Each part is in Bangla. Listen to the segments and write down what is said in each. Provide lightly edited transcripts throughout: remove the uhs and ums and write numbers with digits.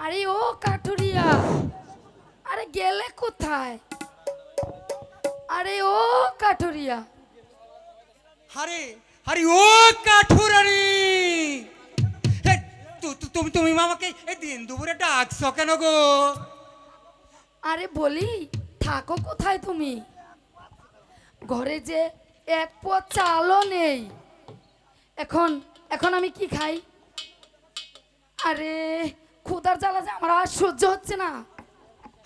আরে ও কাঠুরিয়া, আরে গেলে কোথায়? আরে ও কাঠুরিয়া, আরে আরে ও কাঠুরানি, তুমি তুমি মামাকে এই দিন দুপুরে ডাকছো কেন গো? আরে বলি থাকো কোথায় তুমি? ঘরে যে এক পোয়া চালও নেই। এখন এখন আমি কি খাই? আরে ক্ষুধার জ্বালা যে আমার আর সহ্য হচ্ছে না।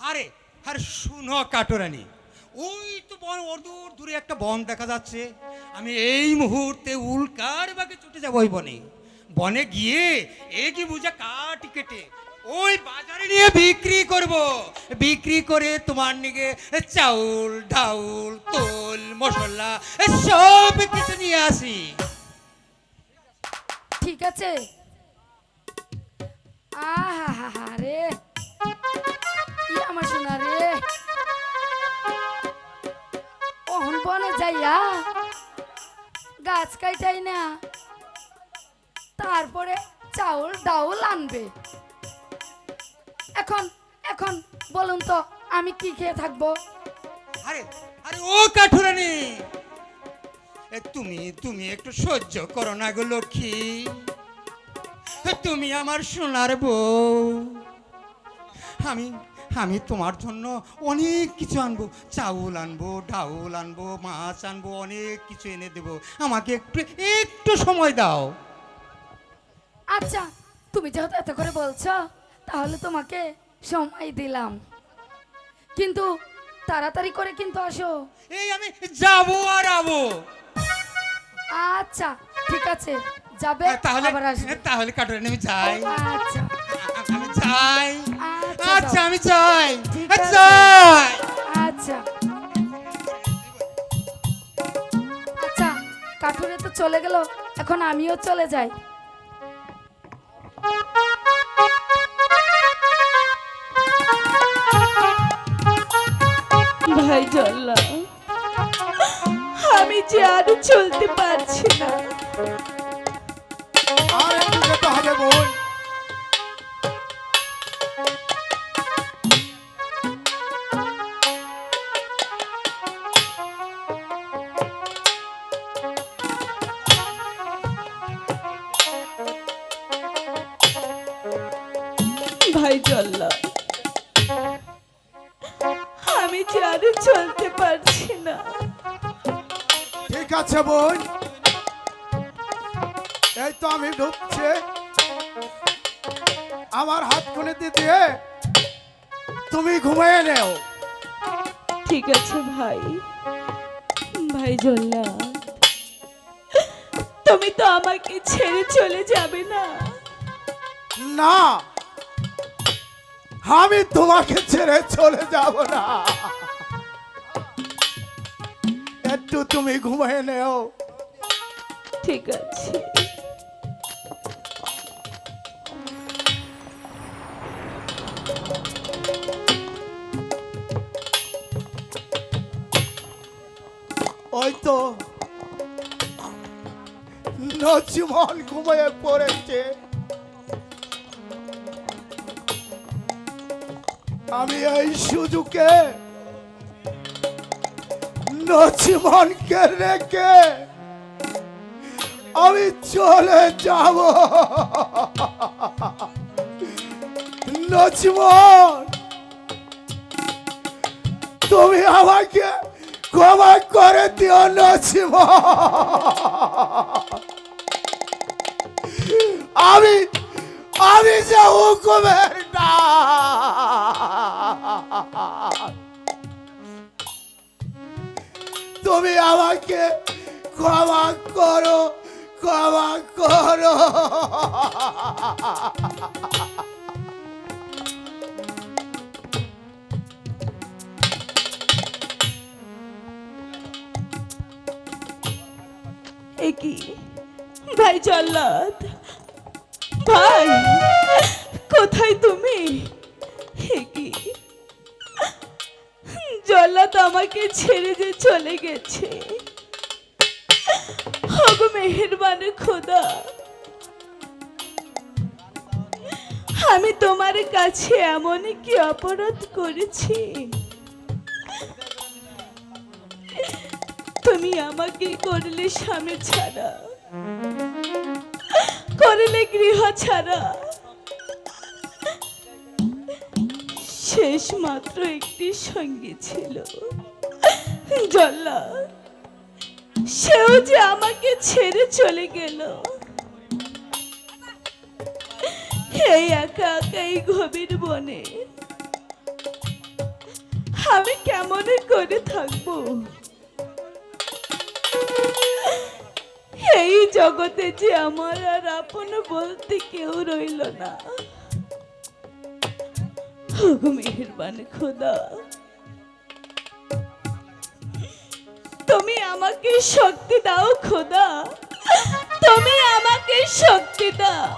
আরে আরে শুনো কাঠুরানি, ওই তো বন দূর দূরে একটা বন দেখা যাচ্ছে। আমি এই মুহূর্তে উল্কার বাগে ছুটে যাবো ওই বনে। বনে গিয়ে কি বুঝা কাঠ কেটে ওই বাজারে নিয়ে বিক্রি করব। বিক্রি করে তোমার নিগে চাউল ডাউল তোল মশলা সব কিছু নিয়ে আসি। ঠিক আছে। আহা রে, কি আমার শোনা রে, ওহন বনে যাইয়া গাছ কাইটাই না, তারপরে চাউল ডাউল আনবে। এখন এখন বলুন তো আমি কি খেয়ে থাকবো? আরে আরে ও কাঠুরানি, তুমি তুমি একটু সহ্য করো না গো লক্ষ্মী। তুমি আমার সোনার বউ। আমি আমি তোমার জন্য অনেক কিছু আনবো, চাউল আনবো ডাউল আনবো মাছ আনবো, অনেক কিছু এনে দেবো। আমাকে একটু একটু সময় দাও। আচ্ছা, তুমি যেহেতু এত করে বলছো তাহলে তোমাকে সময় দিলাম, কিন্তু তাড়াতাড়ি করে কিন্তু আসো। এই আমি যাবো আর আবো। আচ্ছা ঠিক আছে, যাবে তাহলে আবার আসবে। তাহলে কাঠুরানি আমি যাই। আচ্ছা আমি যাই। আচ্ছা, আচ্ছা যাও। আমি যাই। ঠিক আছে। যাই। আচ্ছা আচ্ছা, কাঠুরে তো চলে গেল, এখন আমিও চলে যাই। ভাই জল্লা, আমি যে আর চলতে পারছি না। আর একটু যেতে হবে বোন। ভাই জল্লা, আমি যে আর চলতে পারছি না। ঠিক আছে বোন, এই তো আমি ঢুকছে, আমার হাত কোণেতে দিয়ে তুমি ঘুমিয়ে নেও। ঠিক আছে ভাই। ভাই জল্লা, তুমি তো আমাকে ছেড়ে চলে যাবে না। না, আমি তোমাকে ছেড়ে চলে যাব না। একটু তুমি ঘুমিয়ে নেও। ঠিক আছে। ওই তো নচিমন ঘুমিয়ে পড়েছে। আমি এই সুযোগে নচিমনকে রেখে আমি চলে যাব। নচিমন, তুমি আমাকে ক্ষমা করে দিও নচিমন। আমি আমি যে হুকুমের না, তুমি আমাকে ক্ষমা করো, ক্ষমা করো। কি ভাই জল্লাদ, ভাই কোথায় তুমি? কি জল্লাদ আমাকে ছেড়ে যে চলে গেছে। ওগো মেহেরবান খোদা, আমি তোমার কাছে এমন কি অপরাধ করেছি তুমি আমাকে করলে স্বামী ছাড়া, করলে গৃহ ছাড়া, শেষ মাত্র একটি সঙ্গী ছিল জল্লা, সেও যে আমাকে ছেড়ে চলে গেল। এই একা একা এই গভীর বনে আমি কেমন করে থাকবো? এই জগতে যে আমার আর আপন বলতে কেউ রইল না। ওগো মেহেরবান খোদা, তুমি আমাকে শক্তি দাও খোদা, তুমি আমাকে শক্তি দাও।